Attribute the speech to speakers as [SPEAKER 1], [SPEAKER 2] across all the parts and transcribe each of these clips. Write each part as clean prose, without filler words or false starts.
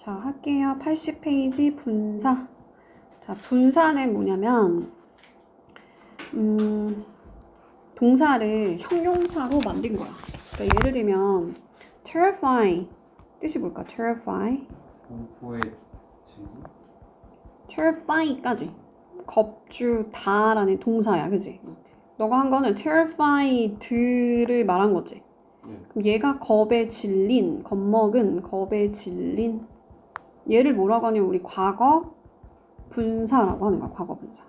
[SPEAKER 1] 자, 할게요. 80페이지 분사. 자, 분사는 뭐냐면 동사를 형용사로 만든 거야. 그러니까 예를 들면 terrify 뜻이 뭘까? terrify
[SPEAKER 2] 공포의 친구?
[SPEAKER 1] terrify까지 겁주다라는 동사야, 그지? 너가 한 거는 terrified를 말한 거지. 그럼 얘가 겁에 질린, 겁먹은, 겁에 질린. 얘를 뭐라고 하냐면 우리 과거 분사라고 하는 거야, 과거 분사.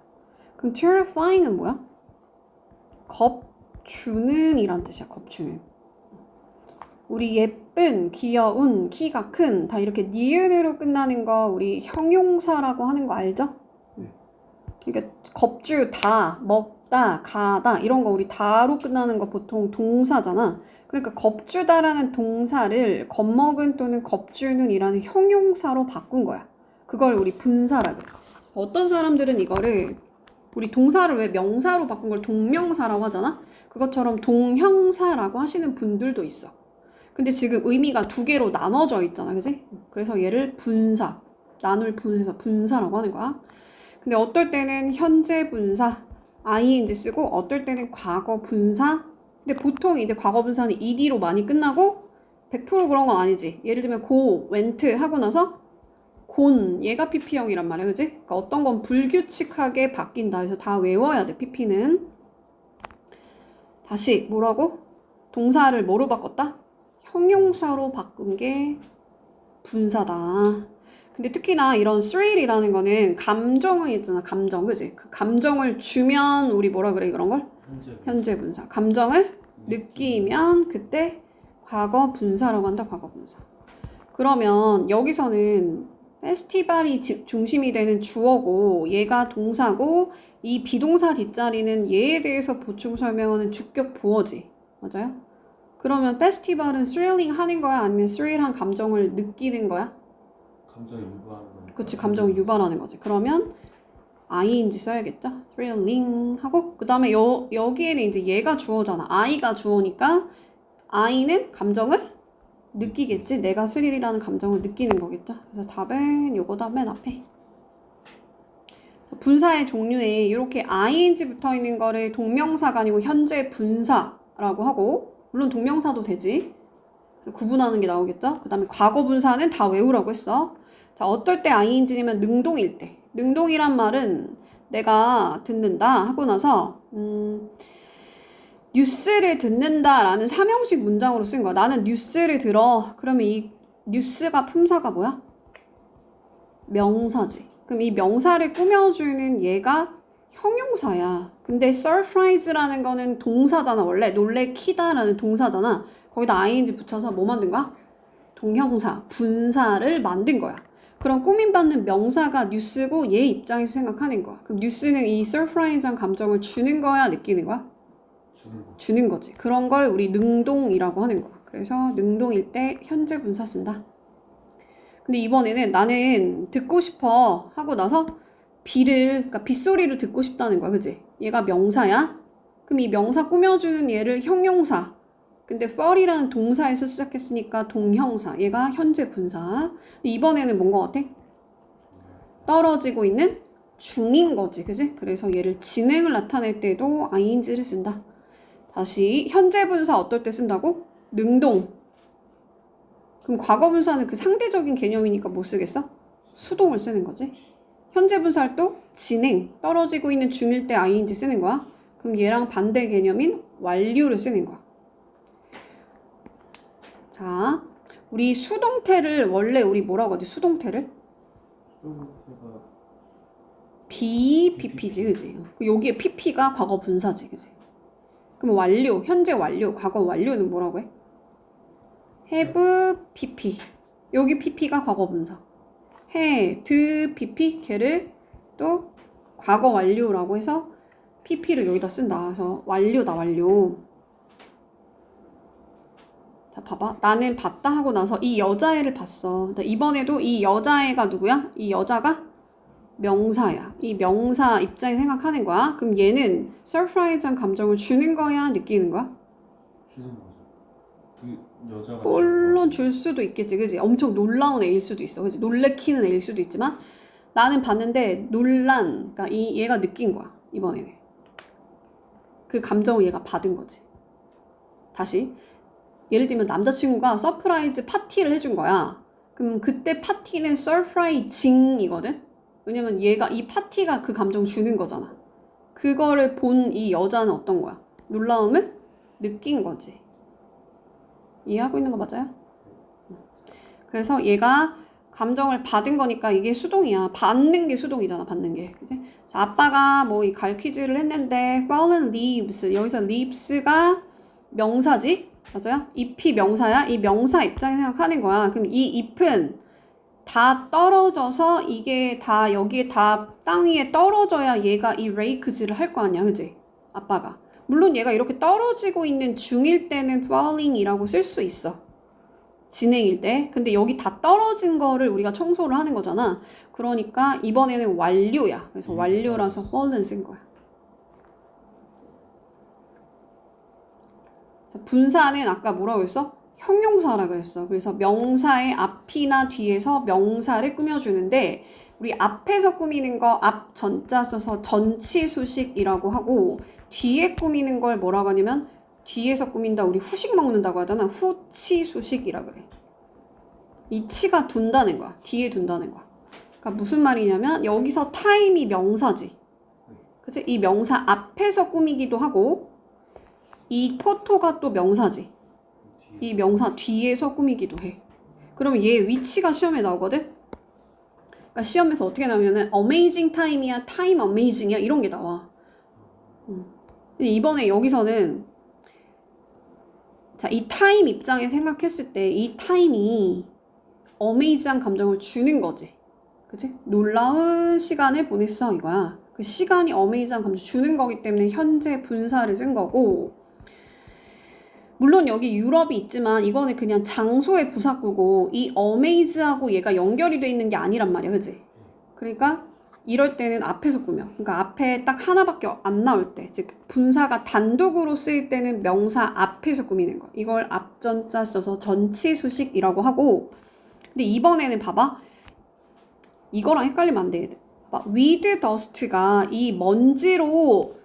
[SPEAKER 1] 그럼 terrifying은 뭐야? 겁주는 이란 뜻이야, 겁주는. 우리 예쁜, 귀여운, 키가 큰, 다 이렇게 니은으로 끝나는 거 우리 형용사라고 하는 거 알죠? 그러니까 겁주다, 먹다, 가다 이런 거 우리 다로 끝나는 거 보통 동사잖아. 그러니까 겁주다라는 동사를 겁먹은 또는 겁주는 이라는 형용사로 바꾼 거야. 그걸 우리 분사라 그래. 어떤 사람들은 이거를 우리 동사를 왜 명사로 바꾼 걸 동명사라고 하잖아? 그것처럼 동형사라고 하시는 분들도 있어. 근데 지금 의미가 두 개로 나눠져 있잖아, 그지? 그래서 얘를 분사, 나눌 분해서 분사라고 하는 거야. 근데 어떨 때는 현재 분사, ing 쓰고 어떨 때는 과거 분사. 근데 보통 이제 과거 분사는 ed로 많이 끝나고 100% 그런 건 아니지. 예를 들면 go, went 하고 나서 gone, 얘가 pp형이란 말이야, 그지? 그러니까 어떤 건 불규칙하게 바뀐다. 그래서 다 외워야 돼, pp는. 다시 뭐라고? 동사를 뭐로 바꿨다? 형용사로 바꾼 게 분사다. 근데 특히나 이런 thrill이라는 거는 감정이 있잖아, 감정, 그지? 그 감정을 주면 우리 뭐라 그래, 그런 걸? 현재 분사. 감정을 느끼면 그때 과거 분사라고 한다, 과거 분사. 그러면 여기서는 페스티벌이 중심이 되는 주어고 얘가 동사고 이 비동사 뒷자리는 얘에 대해서 보충 설명하는 주격 보어지. 맞아요? 그러면 페스티벌은 스릴링 하는 거야? 아니면 스릴한 감정을 느끼는 거야?
[SPEAKER 2] 감정을 유발하는 거니까.
[SPEAKER 1] 그치, 감정을 유발하는 거지. 그러면 ing 써야겠죠? thrilling 하고 그 다음에 여기에는 이제 얘가 주어잖아. I가 주어니까 I는 감정을 느끼겠지. 내가 스릴이라는 감정을 느끼는 거겠죠. 그래서 답은 요거다, 맨 앞에. 분사의 종류에 이렇게 ing 붙어 있는 거를 동명사가 아니고 현재 분사라고 하고, 물론 동명사도 되지. 구분하는 게 나오겠죠. 그 다음에 과거 분사는 다 외우라고 했어. 자, 어떨 때 ing냐면 능동일 때. 능동이란 말은 내가 듣는다 하고 나서 뉴스를 듣는다라는 삼형식 문장으로 쓴 거야. 나는 뉴스를 들어. 그러면 이 뉴스가 품사가 뭐야? 명사지. 그럼 이 명사를 꾸며주는 얘가 형용사야. 근데 surprise라는 거는 동사잖아. 원래 놀래키다라는 동사잖아. 거기다 ing 붙여서 뭐 만든 거야? 동형사, 분사를 만든 거야. 그럼 꾸밈받는 명사가 뉴스고 얘 입장에서 생각하는 거야. 그럼 뉴스는 이 surprise한 감정을 주는 거야, 느끼는 거야? 주는 거지. 그런 걸 우리 능동이라고 하는 거야. 그래서 능동일 때 현재 분사 쓴다. 근데 이번에는 나는 듣고 싶어 하고 나서 그러니까 빗소리를 듣고 싶다는 거야, 그지? 얘가 명사야. 그럼 이 명사 꾸며주는 얘를 형용사. 근데 fall이라는 동사에서 시작했으니까 동형사. 얘가 현재 분사. 이번에는 뭔 거 같아? 떨어지고 있는 중인 거지, 그지? 그래서 얘를 진행을 나타낼 때도 ing를 쓴다. 다시 현재 분사 어떨 때 쓴다고? 능동. 그럼 과거 분사는 그 상대적인 개념이니까 뭐 쓰겠어? 수동을 쓰는 거지. 현재 분사할 또 진행, 떨어지고 있는 중일 때 ing 쓰는 거야. 그럼 얘랑 반대 개념인 완료를 쓰는 거야. 자, 우리 수동태를 원래 우리 뭐라고 하지? 수동태를? BPP지, 그지? 여기에 PP가 과거 분사지, 그지? 그럼 완료, 현재 완료, 과거 완료는 뭐라고 해? have PP. 여기 PP가 과거 분사. had PP, 걔를 또 과거 완료라고 해서 PP를 여기다 쓴다. 그래서 완료다, 완료. 자, 봐봐. 나는 봤다 하고 나서 이 여자애를 봤어. 이번에도 이 여자애가 누구야? 이 여자가 명사야. 이 명사 입장에 생각하는 거야. 그럼 얘는 surprise한 감정을 주는 거야? 느끼는 거야?
[SPEAKER 2] 주는 거죠. 여자가
[SPEAKER 1] 물론 줄 수도 있겠지, 그지? 엄청 놀라운 애일 수도 있어, 그지? 놀래키는 애일 수도 있지만 나는 봤는데 그러니까 얘가 느낀 거야 이번에는. 그 감정을 얘가 받은 거지. 다시 예를 들면 남자친구가 서프라이즈 파티를 해준 거야. 그럼 그때 파티는 서프라이징이거든. 왜냐면 얘가 이 파티가 그 감정 주는 거잖아. 그거를 본 이 여자는 어떤 거야? 놀라움을 느낀 거지. 이해하고 있는 거 맞아요? 그래서 얘가 감정을 받은 거니까 이게 수동이야. 받는 게 수동이잖아, 받는 게. 그치? 자, 아빠가 뭐 이 퀴즈를 했는데 fallen leaves, 여기서 leaves가 명사지? 맞아요? 잎이 명사야. 이 명사 입장에 생각하는 거야. 그럼 이 잎은 다 떨어져서 이게 다 여기에 다 땅 위에 떨어져야 얘가 이 rake질을 할 거 아니야, 그지? 아빠가. 물론 얘가 이렇게 떨어지고 있는 중일 때는 falling이라고 쓸 수 있어. 진행일 때. 근데 여기 다 떨어진 거를 우리가 청소를 하는 거잖아. 그러니까 이번에는 완료야. 그래서 완료라서 fallen 쓴 거야. 분사는 아까 뭐라고 했어? 형용사라 그랬어. 그래서 명사의 앞이나 뒤에서 명사를 꾸며주는데 우리 앞에서 꾸미는 거 앞 전자 써서 전치수식이라고 하고 뒤에 꾸미는 걸 뭐라고 하냐면 뒤에서 꾸민다 우리 후식 먹는다고 하잖아. 후치수식이라 그래. 이 치가 둔다는 거야. 뒤에 둔다는 거야. 그러니까 무슨 말이냐면 여기서 타임이 명사지. 그치? 이 명사 앞에서 꾸미기도 하고 이 포토가 또 명사지. 이 명사 뒤에서 꾸미기도 해. 그러면 얘 위치가 시험에 나오거든? 그러니까 시험에서 어떻게 나오냐면 amazing time이야, time amazing이야 이런 게 나와. 근데 이번에 여기서는 자, 이 타임 입장에 생각했을 때 이 타임이 어메이즈한 감정을 주는 거지. 그치? 놀라운 시간을 보냈어 이거야. 그 시간이 어메이즈한 감정 주는 거기 때문에 현재 분사를 쓴 거고 물론 여기 유럽이 있지만 이거는 그냥 장소의 부사구고 이 어메이즈하고 얘가 연결이 돼 있는 게 아니란 말이야. 그치? 그러니까 이럴 때는 앞에서 꾸며. 그러니까 앞에 딱 하나밖에 안 나올 때, 즉 분사가 단독으로 쓰일 때는 명사 앞에서 꾸미는 거. 이걸 앞전자 써서 전치수식이라고 하고 근데 이번에는 봐봐. 이거랑 헷갈리면 안 돼. with dust가 이 먼지로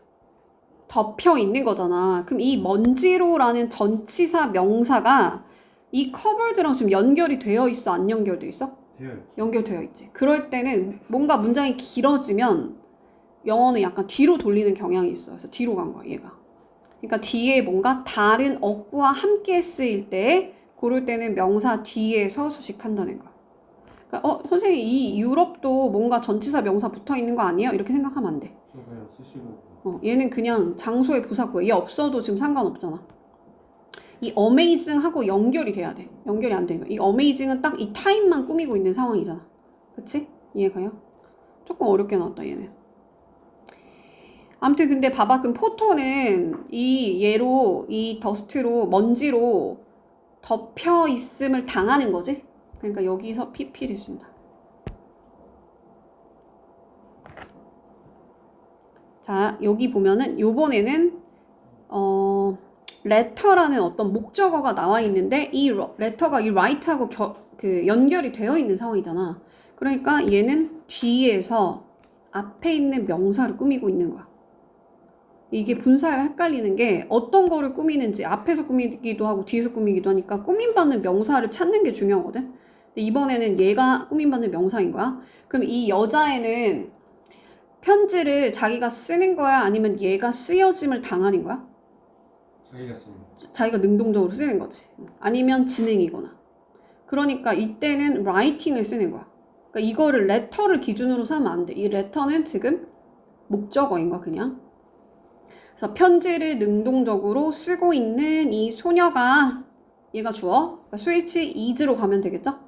[SPEAKER 1] 덮여 있는 거잖아. 그럼 이 먼지로라는 전치사 명사가 이 covered랑 지금 연결이 되어 있어? 안 연결돼 있어? 연결되어 있지. 그럴 때는 뭔가 문장이 길어지면 영어는 약간 뒤로 돌리는 경향이 있어. 그래서 뒤로 간 거야, 얘가. 그러니까 뒤에 뭔가 다른 어구와 함께 쓰일 때 고를 때는 명사 뒤에서 수식한다는 거야. 그러니까 선생님 이 유럽도 뭔가 전치사 명사 붙어 있는 거 아니에요? 이렇게 생각하면 안 돼.
[SPEAKER 2] 그냥 쓰시고
[SPEAKER 1] 얘는 그냥 장소의 부사구야. 얘 없어도 지금 상관없잖아. 이 어메이징하고 연결이 돼야 돼. 연결이 안 되는 거야. 이 어메이징은 딱 이 타임만 꾸미고 있는 상황이잖아. 그치? 이해가요? 조금 어렵게 나왔다 얘는. 아무튼 근데 봐봐. 그럼 포토는 이 얘로 이 더스트로 먼지로 덮여 있음을 당하는 거지? 그러니까 여기서 PP를 씁니다. 자, 여기 보면은 요번에는 letter라는 어떤 목적어가 나와 있는데 이 letter가 이 write하고 연결이 되어 있는 상황이잖아. 그러니까 얘는 뒤에서 앞에 있는 명사를 꾸미고 있는 거야. 이게 분사가 헷갈리는 게 어떤 거를 꾸미는지 앞에서 꾸미기도 하고 뒤에서 꾸미기도 하니까 꾸밈받는 명사를 찾는 게 중요하거든. 근데 이번에는 얘가 꾸밈받는 명사인 거야. 그럼 이 여자애는 편지를 자기가 쓰는 거야? 아니면 얘가 쓰여짐을 당하는 거야?
[SPEAKER 2] 자기가 쓰는
[SPEAKER 1] 자기가 능동적으로 쓰는 거지. 아니면 진행이거나. 그러니까 이때는 writing을 쓰는 거야. 그러니까 이거를 letter를 기준으로 삼으면 안 돼. 이 letter는 지금 목적어인 거야, 그냥. 그래서 편지를 능동적으로 쓰고 있는 이 소녀가 얘가 주어. 그러니까 스위치 is로 가면 되겠죠?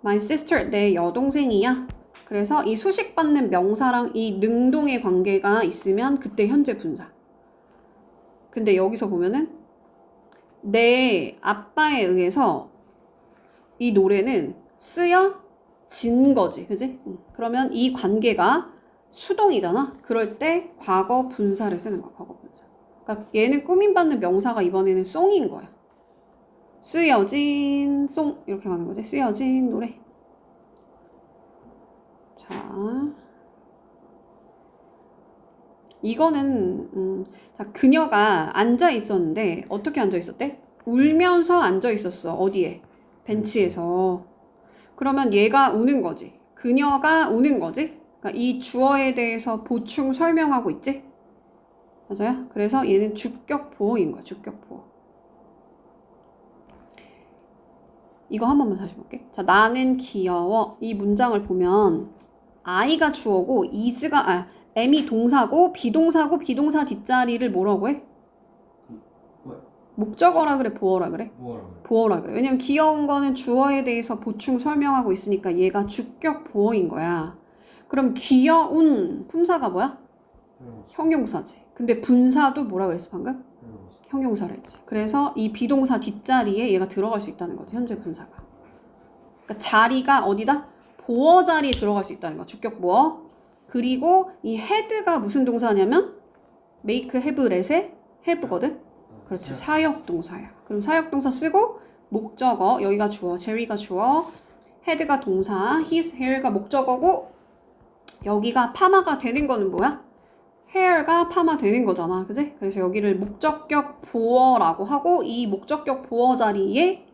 [SPEAKER 1] My sister, 내 여동생이야. 그래서 이 수식받는 명사랑 이 능동의 관계가 있으면 그때 현재 분사. 근데 여기서 보면은 내 아빠에 의해서 이 노래는 쓰여진 거지. 그지? 그러면 이 관계가 수동이잖아. 그럴 때 과거 분사를 쓰는 거야. 과거 분사. 그러니까 얘는 꾸밈받는 명사가 이번에는 송인 거야. 쓰여진 송 이렇게 가는 거지. 쓰여진 노래. 자, 이거는 자, 그녀가 앉아 있었는데 어떻게 앉아 있었대? 울면서 앉아 있었어. 어디에? 벤치에서. 그러면 얘가 우는 거지. 그녀가 우는 거지. 그러니까 이 주어에 대해서 보충 설명하고 있지? 맞아요? 그래서 얘는 주격 보어인 거야. 주격 보어. 이거 한 번만 다시 볼게. 자, 나는 귀여워. 이 문장을 보면 I가 주어고 M이 동사고 비동사고 비동사 뒷자리를 뭐라고 해? 목적어라 그래, 보어라 그래? 보어라 그래. 왜냐면 귀여운 거는 주어에 대해서 보충 설명하고 있으니까 얘가 주격 보어인 거야. 그럼 귀여운 품사가 뭐야? 형용사지. 근데 분사도 뭐라 그랬어 방금? 형용사를 했지. 그래서 이 비동사 뒷자리에 얘가 들어갈 수 있다는 거지. 현재 분사가. 그러니까 자리가 어디다? 보어 자리에 들어갈 수 있다는 거야. 주격 보어. 그리고 이 head가 무슨 동사냐면 make, have, let의 have거든. 그렇지. 사역 동사야. 그럼 사역 동사 쓰고 목적어 여기가 주어, 제리가 주어, head가 동사, his hair가 목적어고 여기가 파마가 되는 거는 뭐야? hair가 파마 되는 거잖아. 그지? 그래서 여기를 목적격 보어라고 하고 이 목적격 보어 자리에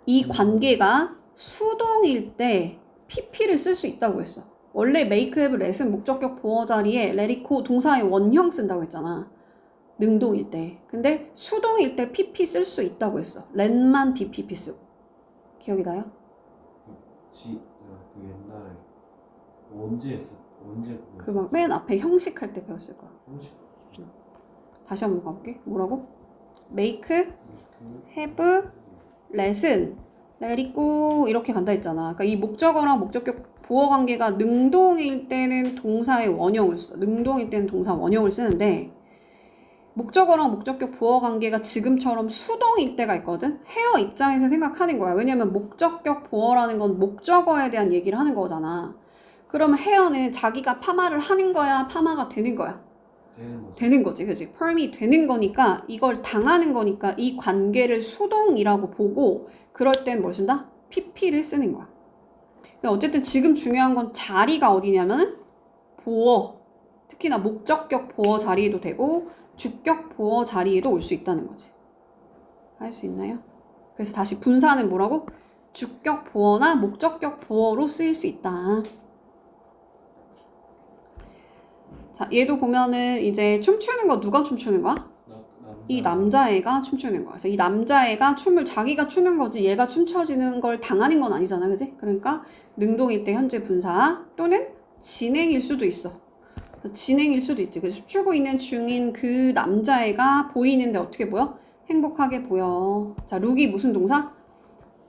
[SPEAKER 1] 이 관계가 수동일 때 pp를 쓸 수 있다고 했어. 원래 make, have, let은 목적격 보어 자리에 let it go 동사의 원형 쓴다고 했잖아. 능동일 때. 근데 수동일 때 pp 쓸 수 있다고 했어. let만 bpp 쓰고. 기억이 나요?
[SPEAKER 2] 그 옛날에 언제 했어? 언제
[SPEAKER 1] 그 막 맨 앞에 형식 할 때 배웠을 거야.
[SPEAKER 2] 형식?
[SPEAKER 1] 다시 한번 가볼게. 뭐라고? make, have, let은 let it go 이렇게 간다 했잖아. 그러니까 이 목적어랑 목적격 보어 관계가 능동일 때는 동사의 원형을 써. 능동일 때는 동사 원형을 쓰는데 목적어랑 목적격 보어 관계가 지금처럼 수동일 때가 있거든. 헤어 입장에서 생각하는 거야. 왜냐면 목적격 보어라는 건 목적어에 대한 얘기를 하는 거잖아. 그러면 헤어는 자기가 파마를 하는 거야, 파마가 되는 거야? 되는 거지, 그치? 펌이 되는 거니까 이걸 당하는 거니까 이 관계를 수동이라고 보고 그럴 땐 뭘 쓴다? pp를 쓰는 거야. 그러니까 어쨌든 지금 중요한 건 자리가 어디냐면은 보어, 특히나 목적격 보어 자리에도 되고 주격 보어 자리에도 올 수 있다는 거지. 할 수 있나요? 그래서 다시 분사는 뭐라고? 주격 보어나 목적격 보어로 쓰일 수 있다. 자, 얘도 보면은 이제 춤추는 거 누가 춤추는 거야? 이 남자애가 춤추는 거야. 그래서 이 남자애가 춤을 자기가 추는 거지 얘가 춤춰지는 걸 당하는 건 아니잖아. 그지? 그러니까 능동일 때 현재 분사 또는 진행일 수도 있어. 진행일 수도 있지. 그래서 춤추고 있는 중인 그 남자애가 보이는데 어떻게 보여? 행복하게 보여. 자, 룩이 무슨 동사?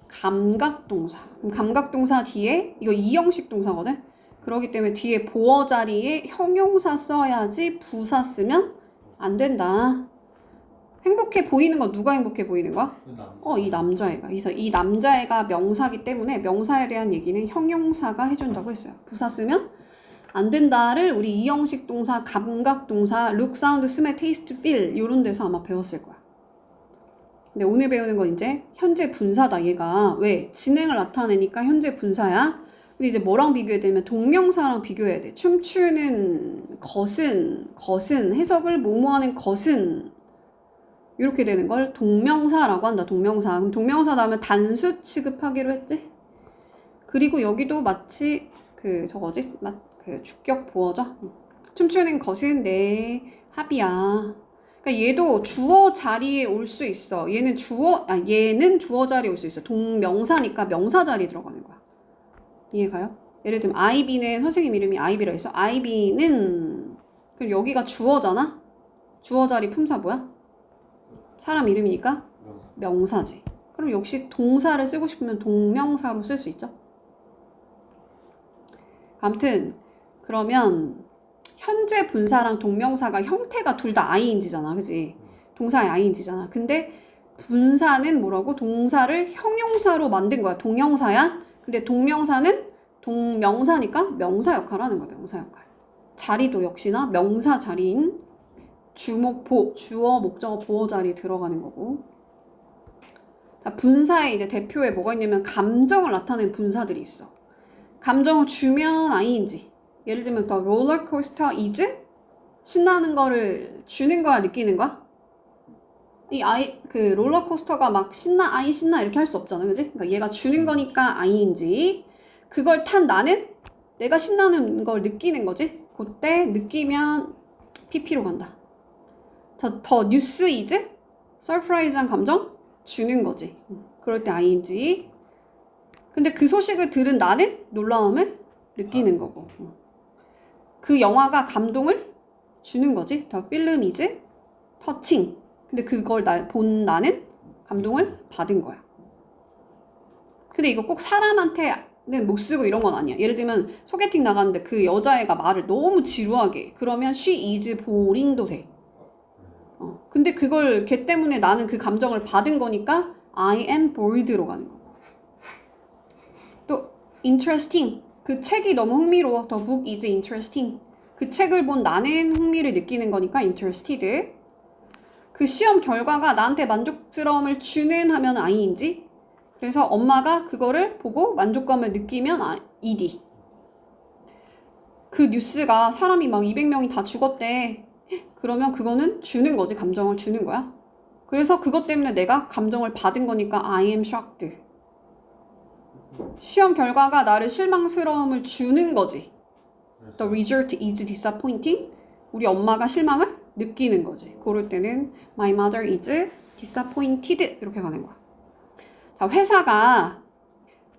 [SPEAKER 1] 감각동사. 그럼 감각동사 뒤에 이거 이형식 동사거든? 그렇기 때문에 뒤에 보어 자리에 형용사 써야지 부사 쓰면 안 된다. 행복해 보이는 건 누가 행복해 보이는 거야? 이 남자애가. 그래서 이 남자애가 명사기 때문에 명사에 대한 얘기는 형용사가 해준다고 했어요. 부사 쓰면 안 된다를 우리 이형식 동사, 감각 동사, look, sound, smell, taste, feel 이런 데서 아마 배웠을 거야. 근데 오늘 배우는 건 이제 현재 분사다. 얘가 왜? 진행을 나타내니까 현재 분사야. 근데 이제 뭐랑 비교해야 되면 동명사랑 비교해야 돼. 춤추는 것은 해석을 뭐뭐하는 것은 이렇게 되는 걸 동명사라고 한다. 동명사. 그럼 동명사 나오면 단수 취급하기로 했지? 그리고 여기도 마치 그 주격 보어죠? 춤추는 것은 내 합이야. 그러니까 얘도 주어 자리에 올 수 있어. 얘는 주어 자리에 올 수 있어. 동명사니까 명사 자리에 들어가는 거야. 이해가요? 예를 들면 아이비는 선생님 이름이 아이비라 해서 아이비는 그럼 여기가 주어잖아? 주어 자리 품사 뭐야? 사람 이름이니까 명사지. 그럼 역시 동사를 쓰고 싶으면 동명사로 쓸 수 있죠. 아무튼 그러면 현재 분사랑 동명사가 형태가 둘 다 ing잖아. 그지? 동사의 ing잖아. 근데 분사는 뭐라고? 동사를 형용사로 만든 거야. 동형사야. 근데 동명사는 동명사니까 명사 역할을 하는 거야. 명사 역할. 자리도 역시나 명사 자리인 주어, 목적어, 보어 자리에 들어가는 거고. 자, 분사의 이제 대표에 뭐가 있냐면 감정을 나타내는 분사들이 있어. 감정을 주면 ing. 예를 들면 더 롤러코스터 is 신나는 거를 주는 거야, 느끼는 거야? 그 롤러코스터가 막 신나, 아이 신나 이렇게 할 수 없잖아, 그지? 그러니까 얘가 주는 거니까 ing. 그걸 탄 나는 내가 신나는 걸 느끼는 거지. 그때 느끼면 pp로 간다. 더 뉴스 is 서프라이즈한 감정 주는 거지. 그럴 때 ing. 근데 그 소식을 들은 나는 놀라움을 느끼는 거고. 그 영화가 감동을 주는 거지. 더 필름 is 터칭. 근데 그걸 본 나는 감동을 받은 거야. 근데 이거 꼭 사람한테는 못 쓰고 이런 건 아니야. 예를 들면 소개팅 나갔는데 그 여자애가 말을 너무 지루하게 해. 그러면 she is boring도 돼. 근데 그걸 걔 때문에 나는 그 감정을 받은 거니까 I am bored로 가는 거고. 또 interesting. 그 책이 너무 흥미로워. The book is interesting. 그 책을 본 나는 흥미를 느끼는 거니까 interested. 그 시험 결과가 나한테 만족스러움을 주는 하면 ing. 그래서 엄마가 그거를 보고 만족감을 느끼면 ed. 그 뉴스가 사람이 막 200명이 다 죽었대. 그러면 그거는 주는 거지. 감정을 주는 거야. 그래서 그것 때문에 내가 감정을 받은 거니까 I am shocked. 시험 결과가 나를 실망스러움을 주는 거지. The result is disappointing. 우리 엄마가 실망을 느끼는 거지. 그럴 때는 my mother is disappointed 이렇게 가는 거야. 자, 회사가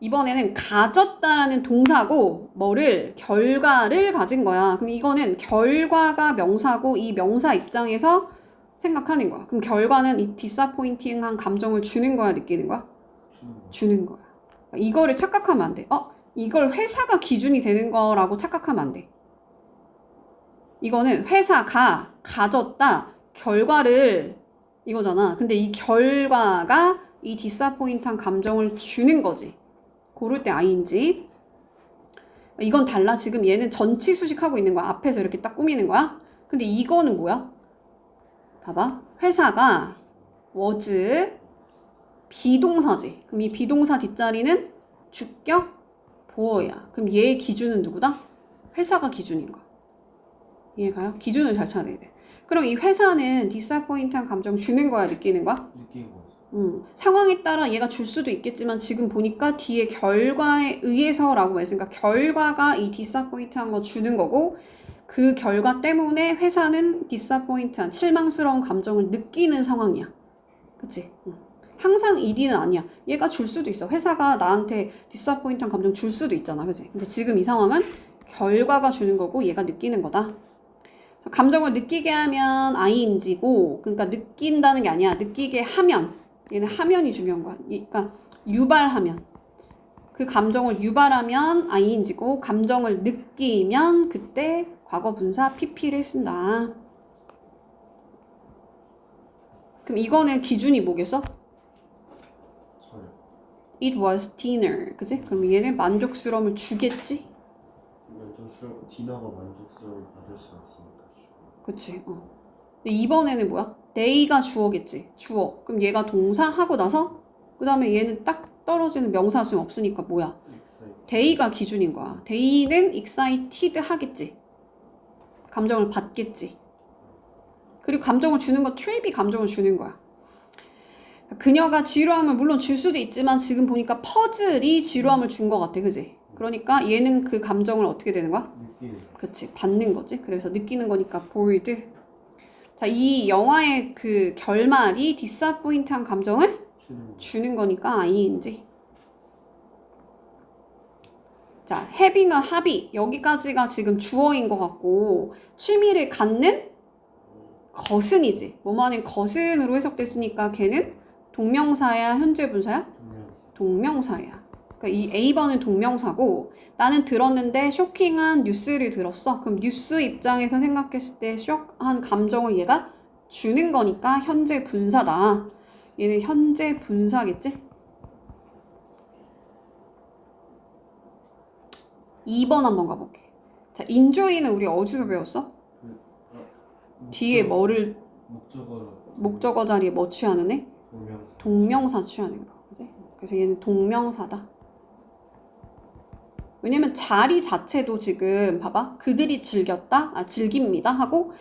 [SPEAKER 1] 이번에는 가졌다라는 동사고 뭐를 결과를 가진 거야. 그럼 이거는 결과가 명사고 이 명사 입장에서 생각하는 거야. 그럼 결과는 이 disappointing한 감정을 주는 거야, 느끼는 거야? 주는 거야. 이거를 착각하면 안 돼. 이걸 회사가 기준이 되는 거라고 착각하면 안 돼. 이거는 회사가 가졌다 결과를 이거잖아. 근데 이 결과가 이 disappoint한 감정을 주는 거지. 고를 때 ing. 이건 달라. 지금 얘는 전치 수식하고 있는 거야. 앞에서 이렇게 딱 꾸미는 거야. 근데 이거는 뭐야? 봐봐. 회사가 was 비동사지. 그럼 이 비동사 뒷자리는 주격 보어야. 그럼 얘의 기준은 누구다? 회사가 기준인 거야. 이해가요? 기준을 잘 찾아야 돼. 그럼 이 회사는 disappoint한 감정 주는 거야, 느끼는 거야?
[SPEAKER 2] 느끼는 거지.
[SPEAKER 1] 상황에 따라 얘가 줄 수도 있겠지만 지금 보니까 뒤에 결과에 의해서라고 말했으니까 결과가 이 disappoint한 거 주는 거고 그 결과 때문에 회사는 disappoint한 실망스러운 감정을 느끼는 상황이야. 그치? 항상 ED는 아니야. 얘가 줄 수도 있어. 회사가 나한테 disappoint한 감정 줄 수도 있잖아. 그치? 근데 지금 이 상황은 결과가 주는 거고 얘가 느끼는 거다. 감정을 느끼게 하면 ing고 그러니까 느낀다는 게 아니야. 느끼게 하면 얘는 하면이 중요한 거야. 그러니까 유발하면 그 감정을 유발하면 ing고 감정을 느끼면 그때 과거 분사 pp를 쓴다. 그럼 이거는 기준이 뭐겠어? It was dinner. 그치? 그럼 얘는 만족스러움을 주겠지?
[SPEAKER 2] 디너가 만족스러움을 받을 수가 있으니까.
[SPEAKER 1] 그치? 근데 이번에는 뭐야? they가 주어겠지. 주어. 그럼 얘가 동사 하고 나서 그 다음에 얘는 딱 떨어지는 명사 쓰면 없으니까 뭐야? they가 기준인 거야. they는 excited 하겠지. 감정을 받겠지. 그리고 감정을 주는 거 트랩이 감정을 주는 거야. 그녀가 지루함을 물론 줄 수도 있지만 지금 보니까 퍼즐이 지루함을 준 것 같아. 그지? 그러니까 얘는 그 감정을 어떻게 되는 거야? 그치, 받는 거지. 그래서 느끼는 거니까 bored. 자, 이 영화의 그 결말이 disappoint한 감정을 주는 거니까 ing. 자, having a hobby. 여기까지가 지금 주어인 것 같고 취미를 갖는 것은이지. 뭐뭐하는 것은으로 해석됐으니까 걔는 동명사야, 현재 분사야? 동명사야. 그러니까 이 A번은 동명사고 나는 들었는데 쇼킹한 뉴스를 들었어. 그럼 뉴스 입장에서 생각했을 때 쇼크한 감정을 얘가 주는 거니까 현재 분사다. 얘는 현재 분사겠지? 2번 한번 가볼게. 자, enjoy는 우리 어디서 배웠어? 뒤에 뭐를 목적어 자리에 뭐 취하는 애? 동명사 취하는 거. 그래서 얘는 동명사다. 왜냐면 자리 자체도 지금 봐봐. 그들이 즐겼다, 즐깁니다 하고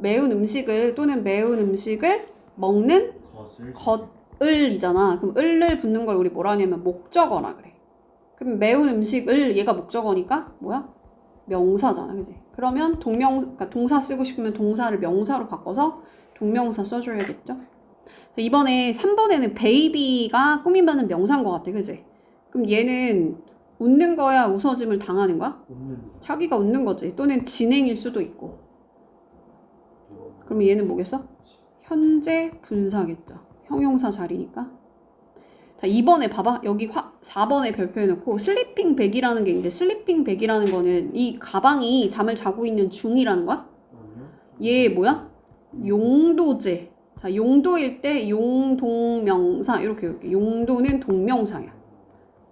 [SPEAKER 1] 매운 음식을 또는 매운 음식을 먹는 것을이잖아. 그럼 을을 붙는 걸 우리 뭐라 하냐면 목적어라 그래. 그럼 매운 음식을 얘가 목적어니까 뭐야? 명사잖아, 그지? 그러면 그러니까 동사 쓰고 싶으면 동사를 명사로 바꿔서 동명사 써줘야겠죠? 이번에 3번에는 베이비가 꾸미면은 명사인 것 같아, 그지? 그럼 얘는 웃는 거야, 웃어짐을 당하는 거야? 자기가 웃는 거지. 또는 진행일 수도 있고. 그럼 얘는 뭐겠어? 현재 분사겠죠. 형용사 자리니까. 자, 2번에 봐봐. 여기 4번에 별표해놓고 슬리핑 백이라는 게 있는데 슬리핑 백이라는 거는 이 가방이 잠을 자고 있는 중이라는 거야? 얘 뭐야? 용도제. 자, 용도일 때 용동명사 이렇게 용도는 동명사야.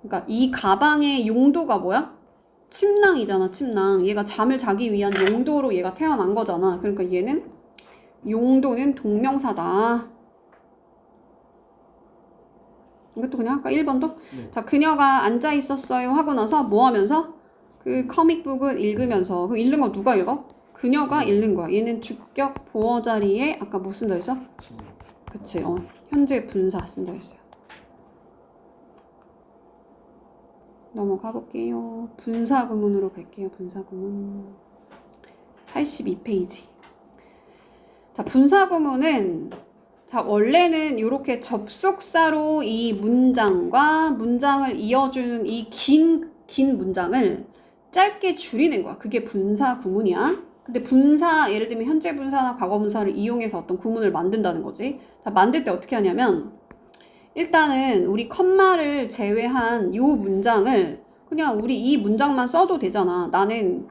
[SPEAKER 1] 그러니까 이 가방의 용도가 뭐야? 침낭이잖아, 침낭. 얘가 잠을 자기 위한 용도로 얘가 태어난 거잖아. 그러니까 얘는 용도는 동명사다. 이것도 그냥 할까? 1번도? 네. 자, 그녀가 앉아 있었어요 하고 나서 뭐 하면서? 그 커믹북을 읽으면서. 그 읽는 거 누가 읽어? 그녀가 읽는 거야. 얘는 주격 보어 자리에 아까 뭐 쓴다 했어? 그치, 현재 분사 쓴다 했어요. 넘어가 볼게요. 분사 구문으로 갈게요. 분사 구문. 82페이지. 자, 분사 구문은 자, 원래는 이렇게 접속사로 이 문장과 문장을 이어주는 이 긴 문장을 짧게 줄이는 거야. 그게 분사 구문이야. 근데 분사, 예를 들면 현재 분사나 과거 분사를 이용해서 어떤 구문을 만든다는 거지. 자, 만들 때 어떻게 하냐면 일단은 우리 컴마를 제외한 이 문장을 그냥 우리 이 문장만 써도 되잖아. 나는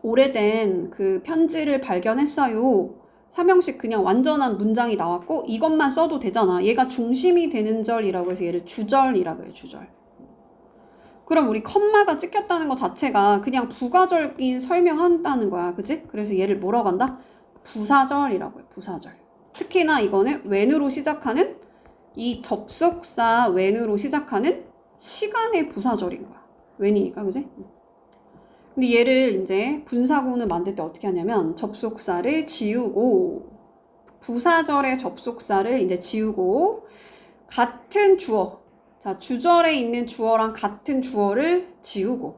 [SPEAKER 1] 오래된 그 편지를 발견했어요. 삼형식 그냥 완전한 문장이 나왔고 이것만 써도 되잖아. 얘가 중심이 되는 절이라고 해서 얘를 주절이라고 해요. 주절. 그럼 우리 컴마가 찍혔다는 것 자체가 그냥 부가적인 설명한다는 거야. 그치? 그래서 얘를 뭐라고 한다? 부사절이라고 해. 부사절. 특히나 이거는 when으로 시작하는 이 접속사 when으로 시작하는 시간의 부사절인 거야. when이니까, 그지? 근데 얘를 이제 분사구문을 만들 때 어떻게 하냐면 접속사를 지우고 부사절의 접속사를 이제 지우고 같은 주어, 자, 주절에 있는 주어랑 같은 주어를 지우고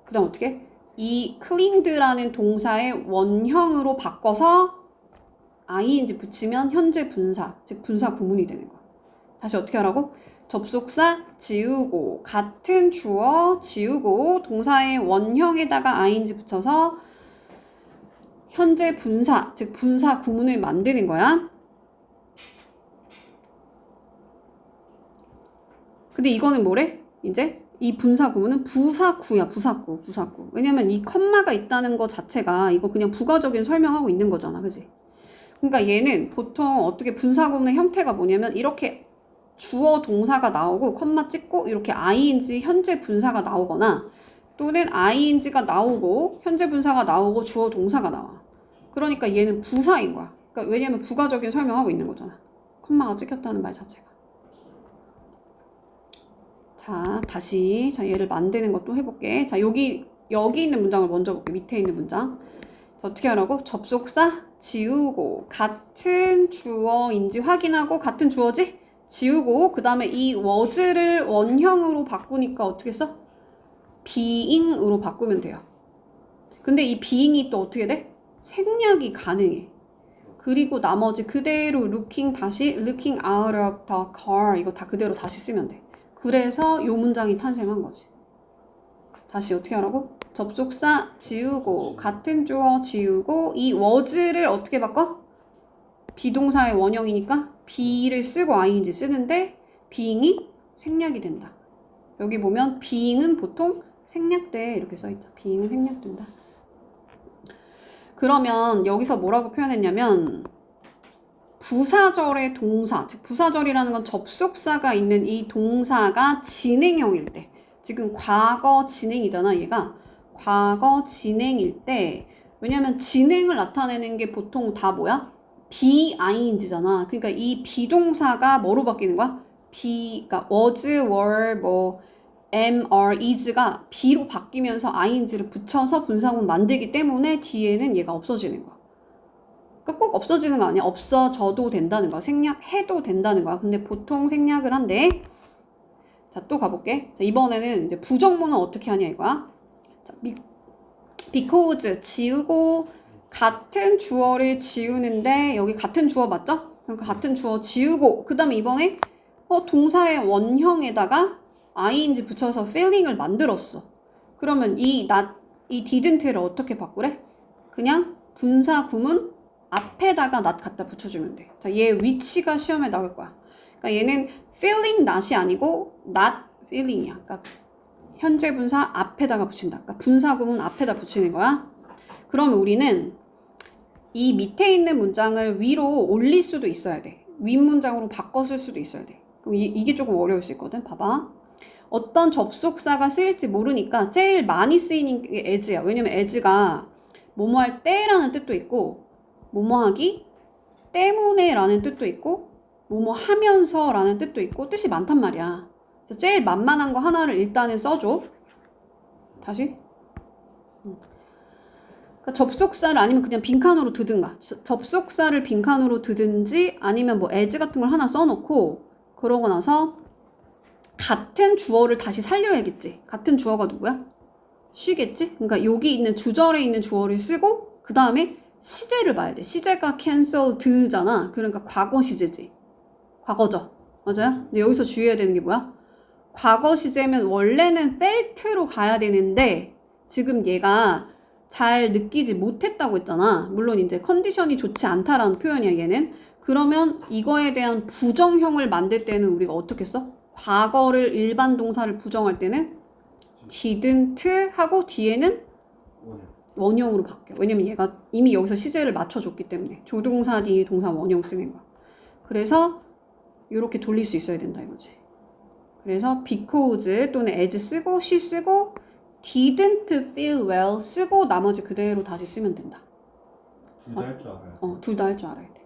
[SPEAKER 1] 그 다음 어떻게? 이 cleaned라는 동사의 원형으로 바꿔서 ing 붙이면 현재 분사, 즉 분사 구문이 되는 거야. 다시 어떻게 하라고? 접속사 지우고 같은 주어 지우고 동사의 원형에다가 ing 붙여서 현재 분사, 즉 분사 구문을 만드는 거야. 근데 이거는 뭐래? 이제 이 분사 구문은 부사구야. 부사구. 왜냐면 이 컴마가 있다는 거 자체가 이거 그냥 부가적인 설명하고 있는 거잖아. 그지? 그러니까 얘는 보통 어떻게 분사 구문의 형태가 뭐냐면 이렇게 주어 동사가 나오고 컴마 찍고 이렇게 ing 현재 분사가 나오거나 또는 ing가 나오고 현재 분사가 나오고 주어 동사가 나와. 그러니까 얘는 부사인 거야. 그러니까 왜냐면 부가적인 설명하고 있는 거잖아. 컴마가 찍혔다는 말 자체가. 자, 다시 얘를 만드는 것도 해볼게. 자, 여기 있는 문장을 먼저 볼게. 밑에 있는 문장. 자, 어떻게 하라고? 접속사 지우고 같은 주어인지 확인하고 같은 주어지? 지우고 그 다음에 이 was를 원형으로 바꾸니까 어떻게 써? being으로 바꾸면 돼요. 근데 이 being이 또 어떻게 돼? 생략이 가능해. 그리고 나머지 그대로 looking out of the car 이거 다 그대로 다시 쓰면 돼. 그래서 요 문장이 탄생한 거지. 다시 어떻게 하라고? 접속사 지우고 같은 주어 지우고 이 was를 어떻게 바꿔? 비동사의 원형이니까 be를 쓰고 ing 쓰는데 being이 생략이 된다. 여기 보면 being은 보통 생략돼 이렇게 써있죠. being은 생략된다. 그러면 여기서 뭐라고 표현했냐면 부사절의 동사, 즉 부사절이라는 건 접속사가 있는 이 동사가 진행형일 때 지금 과거 진행이잖아. 얘가 과거 진행일 때 왜냐면 진행을 나타내는 게 보통 다 뭐야? being잖아. 그러니까 이 비동사가 뭐로 바뀌는 거야? 그러니까 was, were, 뭐 am, are, is가 be로 바뀌면서 ing를 붙여서 분사구문 만들기 때문에 뒤에는 얘가 없어지는 거야. 그러니까 꼭 없어지는 거 아니야. 없어져도 된다는 거야. 생략해도 된다는 거야. 근데 보통 생략을 한대. 자, 또 가볼게. 자, 이번에는 이제 부정문은 어떻게 하냐 이거야. 자, because 지우고 같은 주어를 지우는데 여기 같은 주어 맞죠? 그러니까 같은 주어 지우고 그 다음에 이번에 동사의 원형에다가 ing 붙여서 feeling을 만들었어. 그러면 이 didn't를 어떻게 바꾸래? 그냥 분사 구문 앞에다가 not 갖다 붙여주면 돼. 자, 얘 위치가 시험에 나올 거야. 그러니까 얘는 feeling not이 아니고 not feeling이야. 그러니까 현재 분사 앞에다가 붙인다. 그러니까 분사 구문 앞에다 붙이는 거야. 그러면 우리는 이 밑에 있는 문장을 위로 올릴 수도 있어야 돼. 윗문장으로 바꿔 쓸 수도 있어야 돼. 그럼 이게 조금 어려울 수 있거든. 봐봐. 어떤 접속사가 쓰일지 모르니까 제일 많이 쓰이는 게 as야. 왜냐면 as가 뭐뭐 할 때라는 뜻도 있고 뭐뭐 하기 때문에 라는 뜻도 있고 뭐뭐 하면서 라는 뜻도 있고 뜻이 많단 말이야. 그래서 제일 만만한 거 하나를 일단은 써줘. 다시. 그러니까 접속사를 아니면 그냥 빈칸으로 두든가. 접속사를 빈칸으로 두든지 아니면 뭐 as 같은 걸 하나 써놓고 그러고 나서 같은 주어를 다시 살려야겠지. 같은 주어가 누구야? she겠지? 그러니까 여기 있는 주절에 있는 주어를 쓰고 그 다음에 시제를 봐야 돼. 시제가 canceled잖아. 그러니까 과거 시제지. 과거죠. 맞아요? 근데 여기서 주의해야 되는 게 뭐야? 과거 시제면 원래는 felt로 가야 되는데 지금 얘가 잘 느끼지 못했다고 했잖아. 물론 이제 컨디션이 좋지 않다라는 표현이야, 얘는. 그러면 이거에 대한 부정형을 만들 때는 우리가 어떻게 써? 과거를 일반 동사를 부정할 때는 didn't 하고 뒤에는 원형으로 바뀌어. 왜냐면 얘가 이미 여기서 시제를 맞춰줬기 때문에 조동사 뒤에 동사 원형 쓰는 거야. 그래서 이렇게 돌릴 수 있어야 된다 이거지. 그래서 because 또는 as 쓰고 she 쓰고 didn't feel well 쓰고 나머지 그대로 다시 쓰면 된다.
[SPEAKER 2] 둘 다 할 줄 알아요.
[SPEAKER 1] 둘 다 할 줄 알아야 돼.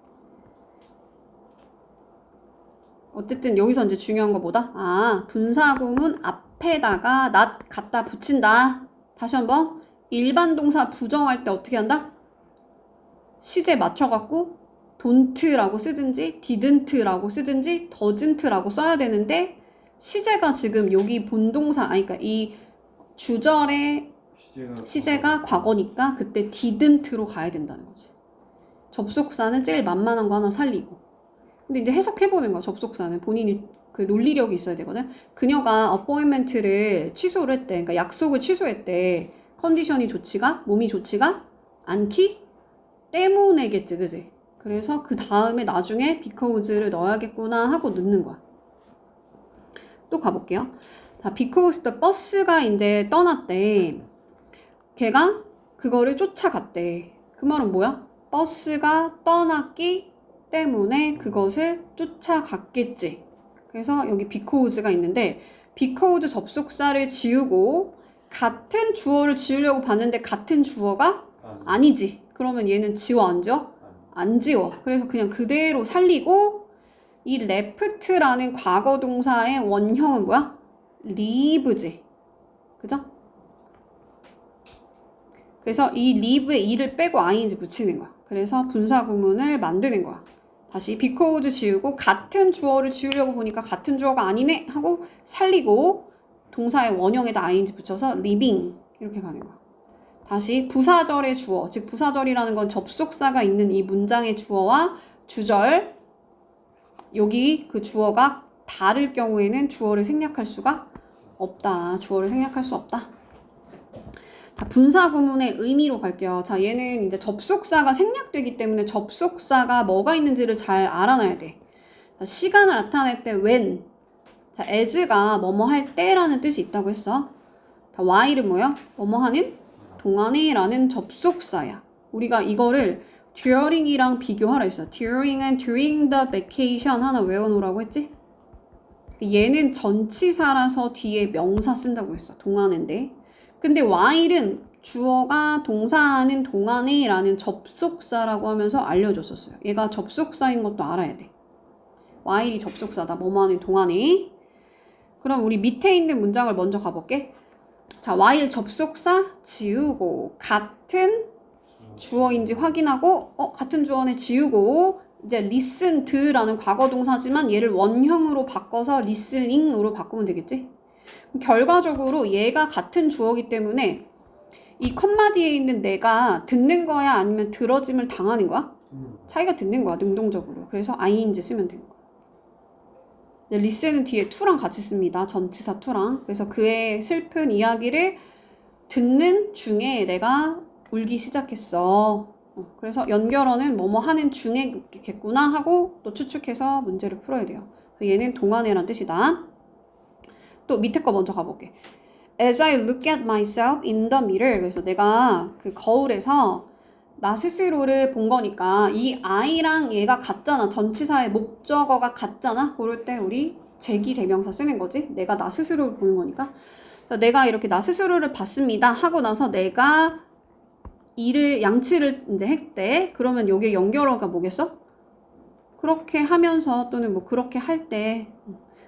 [SPEAKER 1] 어쨌든 여기서 이제 중요한 거 뭐다? 분사구문 앞에다가 not 갖다 붙인다. 다시 한번 일반 동사 부정할 때 어떻게 한다? 시제 맞춰갖고 don't라고 쓰든지 didn't라고 쓰든지 doesn't라고 써야 되는데 시제가 지금 여기 본동사 그러니까 이 주절의 시제가 과거니까 그때 didn't로 가야 된다는 거지. 접속사는 제일 만만한 거 하나 살리고. 근데 이제 해석해보는 거야. 접속사는 본인이 그 논리력이 있어야 되거든. 그녀가 어포인먼트를 취소를 했대. 그러니까 약속을 취소했대. 컨디션이 몸이 좋지가 않기 때문에겠지, 그지? 그래서 그 다음에 나중에 because를 넣어야겠구나 하고 넣는 거야. 또 가볼게요. 자, because the bus가 이제 떠났대. 걔가 그거를 쫓아갔대. 그 말은 뭐야? 버스가 떠났기 때문에 그것을 쫓아갔겠지. 그래서 여기 because가 있는데 because 접속사를 지우고 같은 주어를 지우려고 봤는데 같은 주어가 아니지. 그러면 얘는 지워 안 지워? 안 지워. 그래서 그냥 그대로 살리고 이 left라는 과거 동사의 원형은 뭐야? leave지. 그죠? 그래서 이 leave에 e를 빼고 ing 붙이는 거야. 그래서 분사 구문을 만드는 거야. 다시 because 지우고 같은 주어를 지우려고 보니까 같은 주어가 아니네 하고 살리고 동사의 원형에다 ing 붙여서 living 이렇게 가는 거야. 다시 부사절의 주어, 즉 부사절이라는 건 접속사가 있는 이 문장의 주어와 주절 여기 그 주어가 다를 경우에는 주어를 생략할 수가 없다. 주어를 생략할 수 없다. 자, 분사 구문의 의미로 갈게요. 자, 얘는 이제 접속사가 생략되기 때문에 접속사가 뭐가 있는지를 잘 알아놔야 돼. 자, 시간을 나타낼 때 when. 자, as가 뭐뭐 할 때라는 뜻이 있다고 했어. 자, while은 뭐야? 뭐뭐 하는 동안에 라는 접속사야. 우리가 이거를 during이랑 비교하라 했어. during은 during the vacation 하나 외워놓으라고 했지? 얘는 전치사라서 뒤에 명사 쓴다고 했어. 동안인데. 근데 while은 주어가 동사하는 동안에 라는 접속사라고 하면서 알려줬었어요. 얘가 접속사인 것도 알아야 돼. while이 접속사다. 뭐뭐하는 동안에. 그럼 우리 밑에 있는 문장을 먼저 가볼게. 자, while 접속사 지우고 같은 주어인지 확인하고 같은 주어네 지우고 이제 listened라는 과거 동사지만 얘를 원형으로 바꿔서 listening으로 바꾸면 되겠지? 결과적으로 얘가 같은 주어기 때문에 이 컴마 뒤에 있는 내가 듣는 거야 아니면 들어짐을 당하는 거야? 자기가 듣는 거야 능동적으로. 그래서 ing 쓰면 되는 거야. listen은 뒤에 to랑 같이 씁니다. 전치사 to랑. 그래서 그의 슬픈 이야기를 듣는 중에 내가 울기 시작했어. 그래서 연결어는 뭐뭐 하는 중에겠구나 하고 또 추측해서 문제를 풀어야 돼요. 얘는 동안에란 뜻이다. 또 밑에 거 먼저 가볼게. As I look at myself in the mirror. 그래서 내가 그 거울에서 나 스스로를 본 거니까 이 I랑 얘가 같잖아. 전치사의 목적어가 같잖아. 그럴 때 우리 제기 대명사 쓰는 거지. 내가 나 스스로를 보는 거니까. 그래서 내가 이렇게 나 스스로를 봤습니다 하고 나서 내가 이를 양치를 이제 했대. 그러면 여기에 연결어가 뭐겠어? 그렇게 하면서 또는 뭐 그렇게 할 때.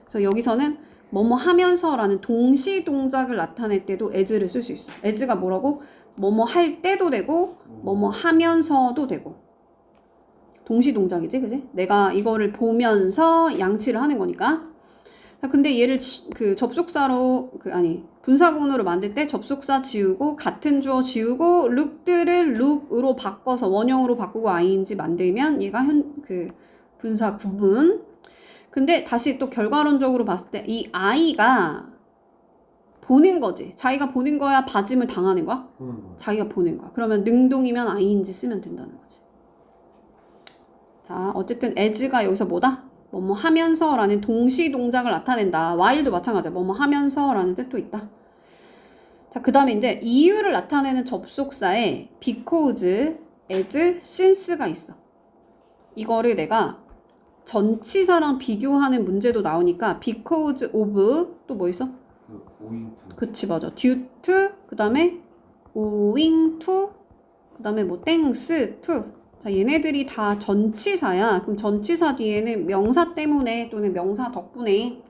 [SPEAKER 1] 그래서 여기서는 뭐뭐 하면서라는 동시 동작을 나타낼 때도 as를 쓸 수 있어. as가 뭐라고? 뭐뭐 할 때도 되고 뭐뭐 하면서도 되고. 동시 동작이지, 그지? 내가 이거를 보면서 양치를 하는 거니까. 근데 얘를 그 접속사로 분사구문으로 만들 때 접속사 지우고 같은 주어 지우고 look드를 look으로 바꿔서 원형으로 바꾸고 ing 만들면 얘가 그 분사 구문. 근데 다시 또 결과론적으로 봤을 때 이 I가 보는 거지. 자기가 보는 거야 봐짐을 당하는 거야? 자기가 보는 거야. 그러면 능동이면 ing 쓰면 된다는 거지. 자, 어쨌든 as가 여기서 뭐다? 뭐뭐 하면서라는 동시 동작을 나타낸다. while도 마찬가지야. 뭐뭐 하면서라는 뜻도 있다. 자, 그 다음에 이제 이유를 나타내는 접속사에 because, as, since가 있어. 이거를 내가 전치사랑 비교하는 문제도 나오니까 because of 또 뭐 있어?
[SPEAKER 2] owing to.
[SPEAKER 1] 그치, 맞아. due to 그 다음에 owing to 그 다음에 뭐 thanks to. 자, 얘네들이 다 전치사야. 그럼 전치사 뒤에는 명사 때문에 또는 명사 덕분에.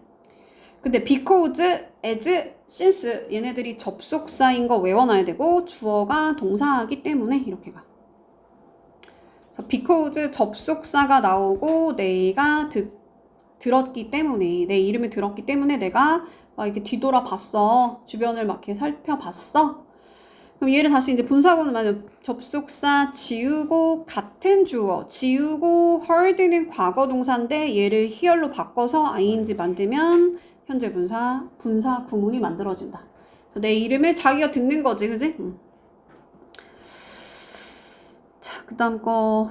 [SPEAKER 1] 근데 because, as, since 얘네들이 접속사인 거 외워놔야 되고 주어가 동사이기 때문에 이렇게 가. 그래서 because 접속사가 나오고 내가 들었기 때문에 내 이름을 들었기 때문에 내가 막 이렇게 뒤돌아봤어. 주변을 막 이렇게 살펴봤어. 그럼 얘를 다시 이제 분사구문 만약 접속사 지우고 같은 주어 지우고 heard는 과거 동사인데 얘를 here로 바꿔서 ing 만들면 현재 분사 구문이 만들어진다. 그래서 내 이름을 자기가 듣는 거지, 그지? 자, 그다음 거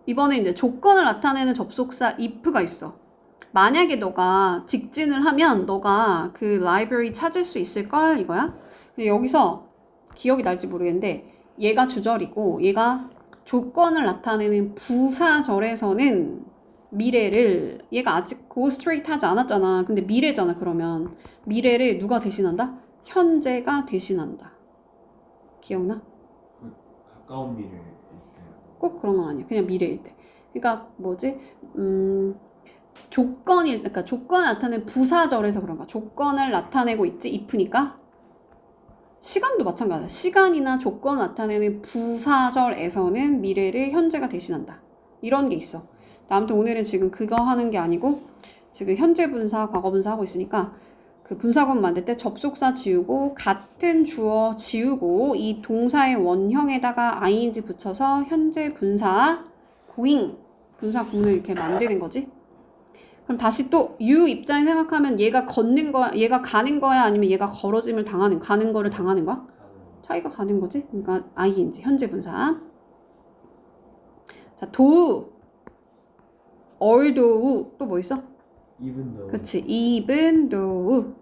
[SPEAKER 1] 이번에 이제 조건을 나타내는 접속사 if가 있어. 만약에 너가 직진을 하면 너가 그 라이브러리 찾을 수 있을걸 이거야. 근데 여기서 기억이 날지 모르겠는데 얘가 주절이고 얘가 조건을 나타내는 부사절에서는 미래를 얘가 아직 go straight 하지 않았잖아. 근데 미래잖아. 그러면 미래를 누가 대신한다? 현재가 대신한다. 기억나?
[SPEAKER 2] 가까운 미래일 때.
[SPEAKER 1] 꼭 그런 건 아니야. 그냥 미래일 때. 그러니까 뭐지? 그러니까 조건을 나타내는 부사절에서 그런 거야. 조건을 나타내고 있지. if니까. 시간도 마찬가지야. 시간이나 조건을 나타내는 부사절에서는 미래를 현재가 대신한다. 이런 게 있어. 아무튼 오늘은 지금 그거 하는 게 아니고 지금 현재 분사, 과거 분사 하고 있으니까 그 분사구문 만들 때 접속사 지우고 같은 주어 지우고 이 동사의 원형에다가 ing 붙여서 현재 분사 going 분사 구문을 이렇게 만드는 거지. 그럼 다시 또 you 입장에 생각하면 얘가 걷는 거야, 얘가 가는 거야, 아니면 얘가 걸어짐을 가는 거를 당하는 거야? 자기가 가는 거지. 그러니까 ing 현재 분사. 자, do, although 또 뭐 있어?
[SPEAKER 2] even though.
[SPEAKER 1] 그치, even though.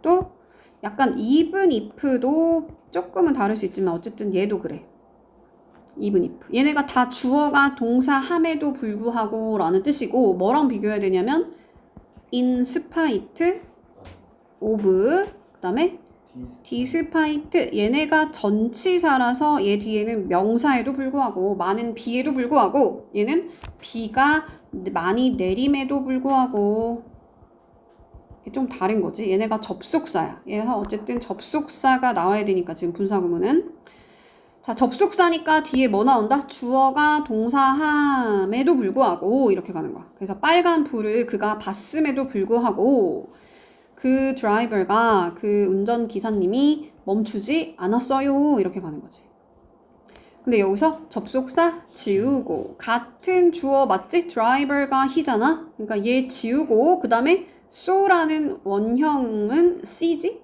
[SPEAKER 1] 또 약간 even if도 조금은 다를 수 있지만 어쨌든 얘도 그래. even if. 얘네가 다 주어가 동사함에도 불구하고 라는 뜻이고 뭐랑 비교해야 되냐면 in spite of 그 다음에 despite 얘네가 전치사라서 얘 뒤에는 명사에도 불구하고 많은 비에도 불구하고 얘는 비가 많이 내림에도 불구하고 이게 좀 다른 거지. 얘네가 접속사야. 얘가 어쨌든 접속사가 나와야 되니까 지금 분사구문은. 자, 접속사니까 뒤에 뭐 나온다? 주어가 동사함에도 불구하고 이렇게 가는 거야. 그래서 빨간 불을 그가 봤음에도 불구하고 그 드라이버가 그 운전기사님이 멈추지 않았어요. 이렇게 가는 거지. 근데 여기서 접속사 지우고 같은 주어 맞지? 드라이버가 he잖아. 그러니까 얘 지우고 그 다음에 so라는 원형은 see지?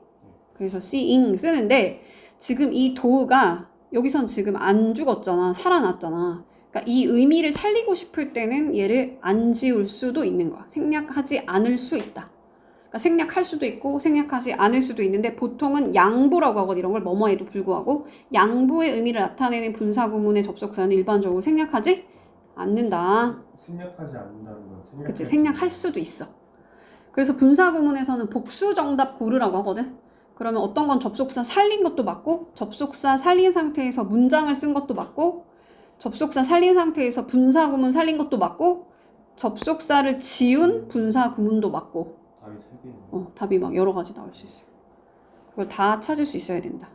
[SPEAKER 1] 그래서 seeing 쓰는데 지금 이 도가 여기선 지금 안 죽었잖아. 살아났잖아. 그러니까 이 의미를 살리고 싶을 때는 얘를 안 지울 수도 있는 거야. 생략하지 않을 수 있다. 그러니까 생략할 수도 있고 생략하지 않을 수도 있는데 보통은 양보라고 하거든. 이런 걸 뭐뭐에도 불구하고 양보의 의미를 나타내는 분사구문의 접속사는 일반적으로 생략하지 않는다.
[SPEAKER 2] 생략하지 않는다는 건 생략.
[SPEAKER 1] 그치, 생략할 수도 있어. 그래서 분사구문에서는 복수 정답 고르라고 하거든. 그러면 어떤 건 접속사 살린 것도 맞고 접속사 살린 상태에서 문장을 쓴 것도 맞고 접속사 살린 상태에서 분사구문 살린 것도 맞고 접속사를 지운 분사구문도 맞고
[SPEAKER 2] 답이 3개.
[SPEAKER 1] 답이 막 여러 가지 나올 수 있어요. 그걸 다 찾을 수 있어야 된다.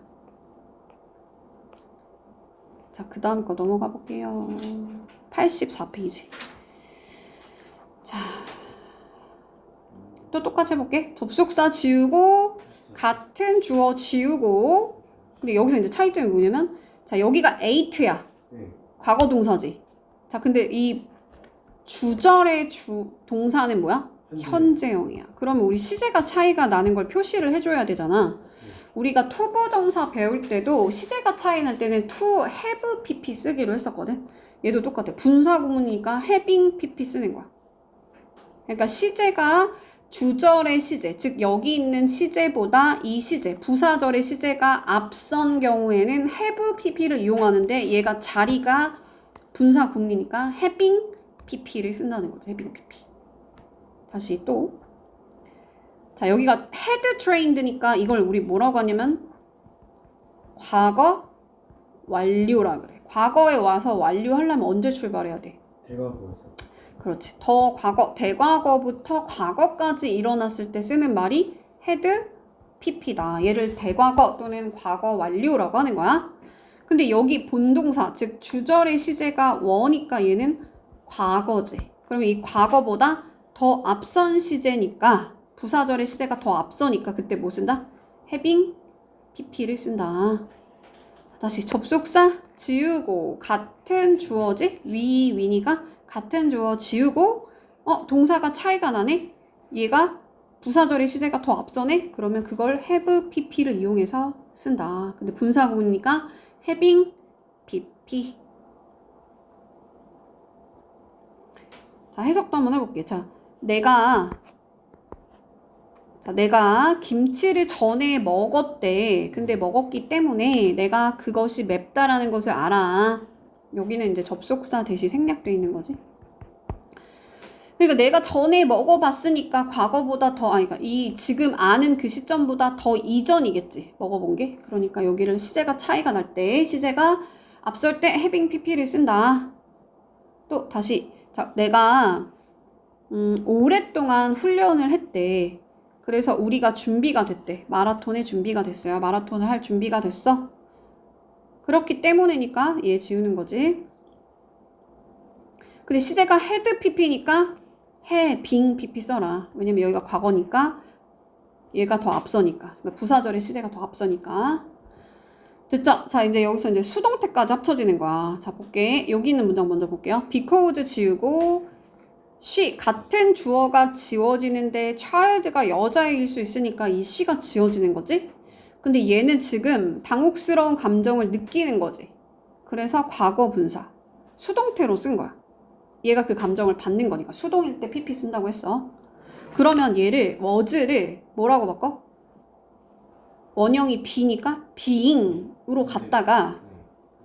[SPEAKER 1] 자, 그 다음 거 넘어가 볼게요. 84페이지. 자, 또 똑같이 해볼게. 접속사 지우고 같은 주어 지우고. 근데 여기서 이제 차이점이 뭐냐면 자, 여기가 ate야.
[SPEAKER 2] 네.
[SPEAKER 1] 과거 동사지. 자, 근데 이 주절의 동사는 뭐야? 현재형이야. 그러면 우리 시제가 차이가 나는 걸 표시를 해줘야 되잖아. 우리가 투부정사 배울 때도 시제가 차이 날 때는 to have pp 쓰기로 했었거든. 얘도 똑같아. 분사구문이니까 having pp 쓰는 거야. 그러니까 시제가 주절의 시제, 즉 여기 있는 시제보다 이 시제, 부사절의 시제가 앞선 경우에는 have pp를 이용하는데 얘가 자리가 분사구문이니까 having pp를 쓴다는 거죠. having pp. 다시 또. 자, 여기가 had trained니까 이걸 우리 뭐라고 하냐면 과거 완료라 그래. 과거에 와서 완료하려면 언제 출발해야 돼?
[SPEAKER 2] 대과거에서.
[SPEAKER 1] 그렇지. 더 과거, 대과거부터 과거까지 일어났을 때 쓰는 말이 had pp다. 얘를 대과거 또는 과거 완료라고 하는 거야. 근데 여기 본동사, 즉 주절의 시제가 원이니까 얘는 과거지. 그러면 이 과거보다 더 앞선 시제니까 부사절의 시제가 더 앞서니까 그때 뭐 쓴다? having pp를 쓴다. 다시 접속사 지우고 같은 주어지? 위니까 같은 주어 지우고 동사가 차이가 나네? 얘가 부사절의 시제가 더 앞서네? 그러면 그걸 have pp를 이용해서 쓴다. 근데 분사구문이니까 having pp. 자, 해석도 한번 해볼게. 자, 내가 김치를 전에 먹었대. 근데 먹었기 때문에 내가 그것이 맵다라는 것을 알아. 여기는 이제 접속사 대시 생략되어 있는 거지. 그러니까 내가 전에 먹어봤으니까 과거보다 더, 그러니까 이 지금 아는 그 시점보다 더 이전이겠지. 먹어본 게. 그러니까 여기를 시제가 차이가 날 때 시제가 앞설 때 having pp를 쓴다. 또 다시 자, 내가 오랫동안 훈련을 했대. 그래서 우리가 준비가 됐대. 마라톤에 준비가 됐어요. 마라톤을 할 준비가 됐어. 그렇기 때문이니까 얘 지우는 거지. 근데 시제가 had pp니까 having pp 써라. 왜냐면 여기가 과거니까 얘가 더 앞서니까. 그러니까 부사절의 시제가 더 앞서니까. 됐죠? 자, 이제 여기서 이제 수동태까지 합쳐지는 거야. 자, 볼게. 여기 있는 문장 먼저 볼게요. because 지우고 she 같은 주어가 지워지는데 child가 여자일 수 있으니까 이 she가 지워지는 거지. 근데 얘는 지금 당혹스러운 감정을 느끼는 거지. 그래서 과거 분사 수동태로 쓴 거야. 얘가 그 감정을 받는 거니까 수동일 때 pp 쓴다고 했어. 그러면 얘를 was를 뭐라고 바꿔? 원형이 be니까 being으로 갔다가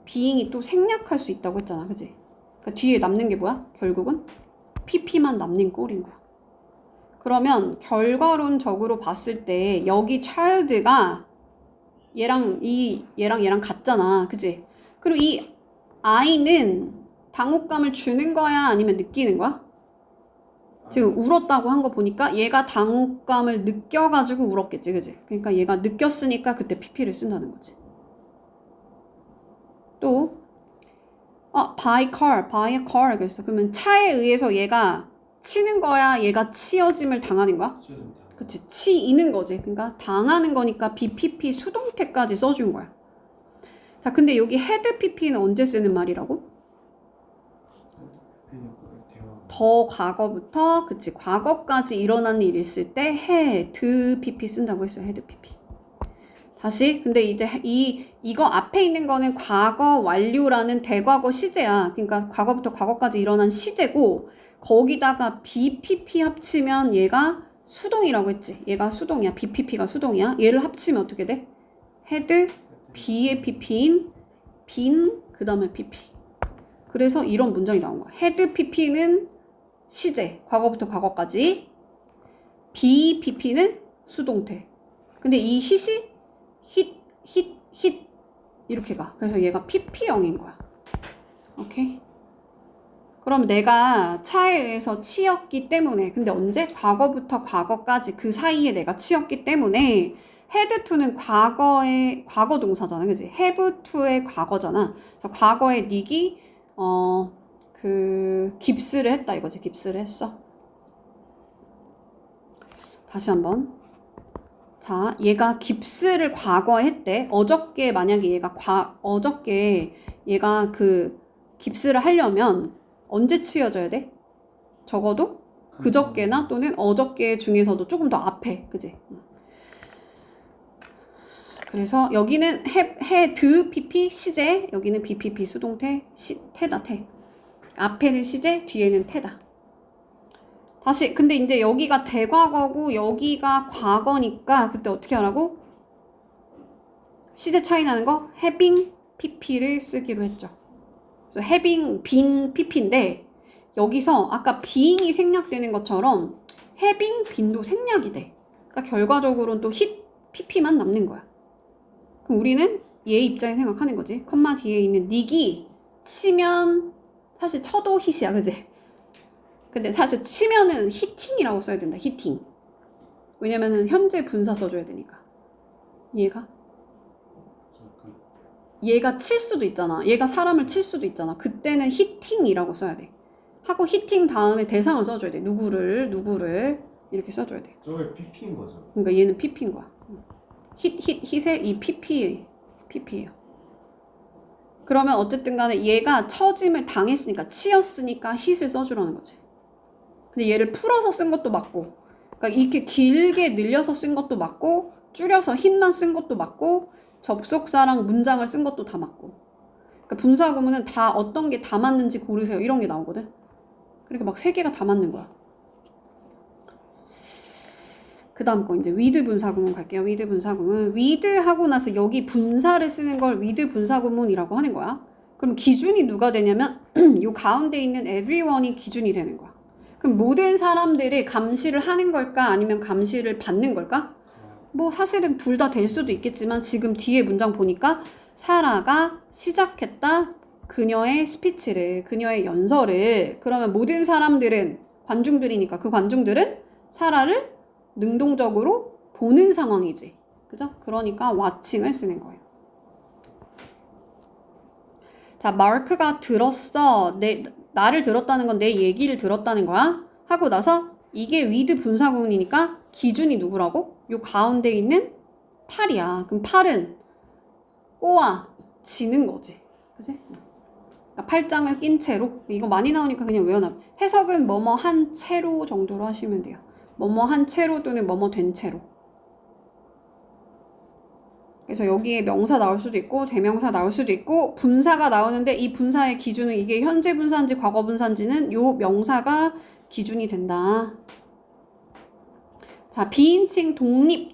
[SPEAKER 1] being이 또 생략할 수 있다고 했잖아. 그치? 그러니까 뒤에 남는 게 뭐야? 결국은 pp만 남는 꼴인 거야. 그러면 결과론적으로 봤을 때 여기 child가 얘랑 같잖아. 그치? 그리고 이 I는 당혹감을 주는 거야? 아니면 느끼는 거야? 지금 울었다고 한 거 보니까 얘가 당혹감을 느껴가지고 울었겠지, 그지? 그러니까 얘가 느꼈으니까 그때 PP를 쓴다는 거지. 또 by a car 그랬어. 그러면 차에 의해서 얘가 치는 거야? 얘가 치여짐을 당하는 거야?
[SPEAKER 2] 시험 다.
[SPEAKER 1] 그치, 치이는 거지. 그러니까 당하는 거니까 BPP 수동태까지 써준 거야. 자, 근데 여기 헤드 PP는 언제 쓰는 말이라고? 더 과거부터, 그치, 과거까지 일어난 일이 있을 때 헤드 PP 쓴다고 했어요. 헤드 PP. 다시, 근데 이제 이거 앞에 있는 거는 과거 완료라는 대과거 시제야. 그러니까 과거부터 과거까지 일어난 시제고, 거기다가 BPP 합치면 얘가 수동이라고 했지. 얘가 수동이야. BPP가 수동이야. 얘를 합치면 어떻게 돼? 헤드, B의 PP인 빈, 그 다음에 PP. 그래서 이런 문장이 나온 거야. 헤드 PP는 시제, 과거부터 과거까지. BPP는 수동태. 근데 이 hit이 hit 이렇게 가. 그래서 얘가 PP형인 거야. 오케이? 그럼 내가 차에 의해서 치였기 때문에, 근데 언제? 과거부터 과거까지 그 사이에 내가 치였기 때문에 had to는 과거의 과거 동사잖아, 그지? have to의 과거잖아. 그래서 과거에 닉이 깁스를 했다 이거지. 깁스를 했어. 다시 한번. 자, 얘가 깁스를 과거에 했대. 어저께 만약에 어저께 얘가 깁스를 하려면 언제 치여져야 돼? 적어도 그저께나 또는 어저께 중에서도 조금 더 앞에, 그지? 그래서 여기는 헤드 PP 시제, 여기는 BPP 수동태 태다 태. 앞에는 시제, 뒤에는 태다. 다시, 근데 이제 여기가 대과거고 여기가 과거니까 그때 어떻게 하라고? 시제 차이 나는 거 having PP를 쓰기로 했죠. 그래서 having been PP인데 여기서 아까 being이 생략되는 것처럼 having been도 생략이 돼. 그러니까 결과적으로는 또 hit PP만 남는 거야. 그럼 우리는 얘 입장에 생각하는 거지. 컴마 뒤에 있는 닉이 치면 사실 쳐도 hit이야, 그지? 근데 사실 치면은 히팅이라고 써야 된다. 히팅. 왜냐면은 현재 분사 써줘야 되니까. 얘가 칠 수도 있잖아. 얘가 사람을 칠 수도 있잖아. 그때는 히팅이라고 써야 돼. 하고 히팅 다음에 대상을 써줘야 돼. 누구를 이렇게 써줘야 돼.
[SPEAKER 2] 저게 PP인 거죠.
[SPEAKER 1] 그러니까 얘는 PP인 거야. hit의 이 PP예요. 그러면 어쨌든 간에 얘가 처짐을 당했으니까, 치였으니까 hit을 써주라는 거지. 근데 얘를 풀어서 쓴 것도 맞고, 그러니까 이렇게 길게 늘려서 쓴 것도 맞고, 줄여서 hit만 쓴 것도 맞고, 접속사랑 문장을 쓴 것도 다 맞고. 그러니까 분사 구문은 다 어떤 게 다 맞는지 고르세요. 이런 게 나오거든. 그러니까 막 3개가 다 맞는 거야. 그 다음 거 이제 with 분사 구문 갈게요. with 분사 구문. with 하고 나서 여기 분사를 쓰는 걸 with 분사 구문이라고 하는 거야. 그럼 기준이 누가 되냐면 요 가운데 있는 everyone이 기준이 되는 거야. 그럼 모든 사람들이 감시를 하는 걸까? 아니면 감시를 받는 걸까? 뭐 사실은 둘 다 될 수도 있겠지만 지금 뒤에 문장 보니까 사라가 시작했다. 그녀의 스피치를, 그녀의 연설을. 그러면 모든 사람들은 관중들이니까 그 관중들은 사라를 능동적으로 보는 상황이지. 그죠? 그러니까 watching을 쓰는 거예요. 자, 마크가 들었어. 나를 들었다는 건 내 얘기를 들었다는 거야. 하고 나서 이게 with 분사구문이니까 기준이 누구라고? 요 가운데 있는 팔이야. 그럼 팔은 꼬아지는 거지. 그치? 그러니까 팔짱을 낀 채로. 이거 많이 나오니까 그냥 외워놔. 해석은 뭐뭐 한 채로 정도로 하시면 돼요. 뭐뭐 한 채로 또는 뭐뭐 된 채로. 그래서 여기에 명사 나올 수도 있고 대명사 나올 수도 있고 분사가 나오는데 이 분사의 기준은 이게 현재 분사인지 과거 분사인지는 요 명사가 기준이 된다. 자, 비인칭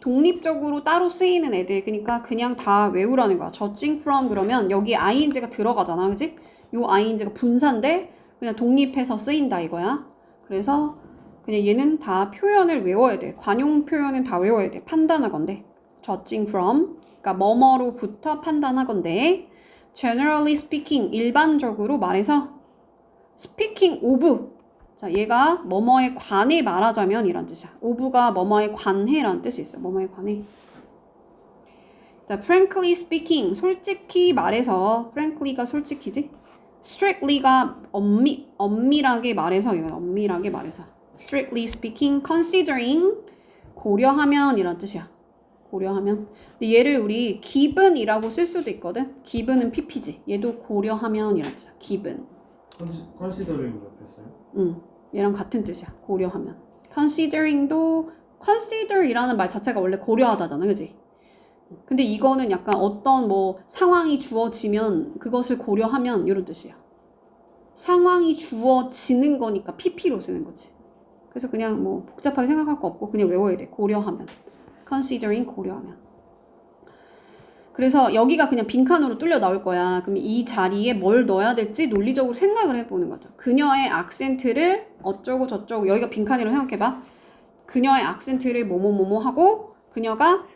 [SPEAKER 1] 독립적으로 따로 쓰이는 애들. 그러니까 그냥 다 외우라는 거야. judging from 그러면 여기 ing가 들어가잖아. 그지? 요 ing가 분사인데 그냥 독립해서 쓰인다 이거야. 그래서 그냥 얘는 다 표현을 외워야 돼. 관용 표현은 다 외워야 돼. 판단하건대. judging from. 그러니까 뭐뭐로부터 판단하건대. generally speaking. 일반적으로 말해서 speaking of. 자, 얘가 뭐뭐에 관해 말하자면 이란 뜻이야. of가 뭐뭐에 관해라는 뜻이 있어. 뭐뭐에 관해. 자, frankly speaking, 솔직히 말해서, frankly가 솔직히지? strictly가 엄밀하게 말해서, 이건 엄밀하게 말해서. strictly speaking, considering, 고려하면 이란 뜻이야. 고려하면. 근데 얘를 우리 given이라고 쓸 수도 있거든. given은 pp지. 얘도 고려하면 이란 뜻이야. given.
[SPEAKER 2] 컨시더링 옆에 써요?
[SPEAKER 1] 얘랑 같은 뜻이야. 고려하면. considering도 consider이라는 말 자체가 원래 고려하다잖아. 그지? 근데 이거는 약간 어떤 뭐 상황이 주어지면 그것을 고려하면 이런 뜻이야. 상황이 주어지는 거니까 pp로 쓰는 거지. 그래서 그냥 뭐 복잡하게 생각할 거 없고 그냥 외워야 돼. 고려하면. considering 고려하면. 그래서 여기가 그냥 빈칸으로 뚫려 나올 거야. 그럼 이 자리에 뭘 넣어야 될지 논리적으로 생각을 해보는 거죠. 그녀의 악센트를 어쩌고 저쩌고, 여기가 빈칸이라고 생각해봐. 그녀의 악센트를 뭐뭐뭐뭐 하고 그녀가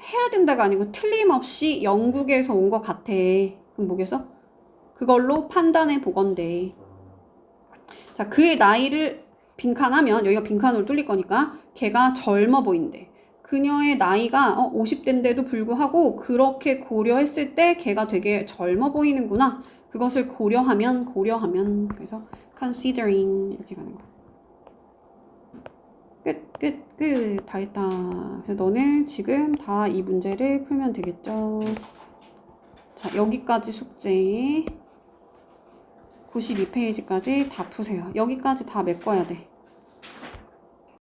[SPEAKER 1] 해야 된다가 아니고 틀림없이 영국에서 온 것 같아. 그럼 뭐겠어? 그걸로 판단해 보건대. 자, 그의 나이를 빈칸하면 여기가 빈칸으로 뚫릴 거니까 걔가 젊어 보인대. 그녀의 나이가 50대인데도 불구하고 그렇게 고려했을 때 걔가 되게 젊어 보이는구나. 그것을 고려하면 그래서 considering 이렇게 가는 거야. 끝. 다 했다. 그래서 너는 지금 다 이 문제를 풀면 되겠죠. 자, 여기까지 숙제 92페이지까지 다 푸세요. 여기까지 다 메꿔야 돼.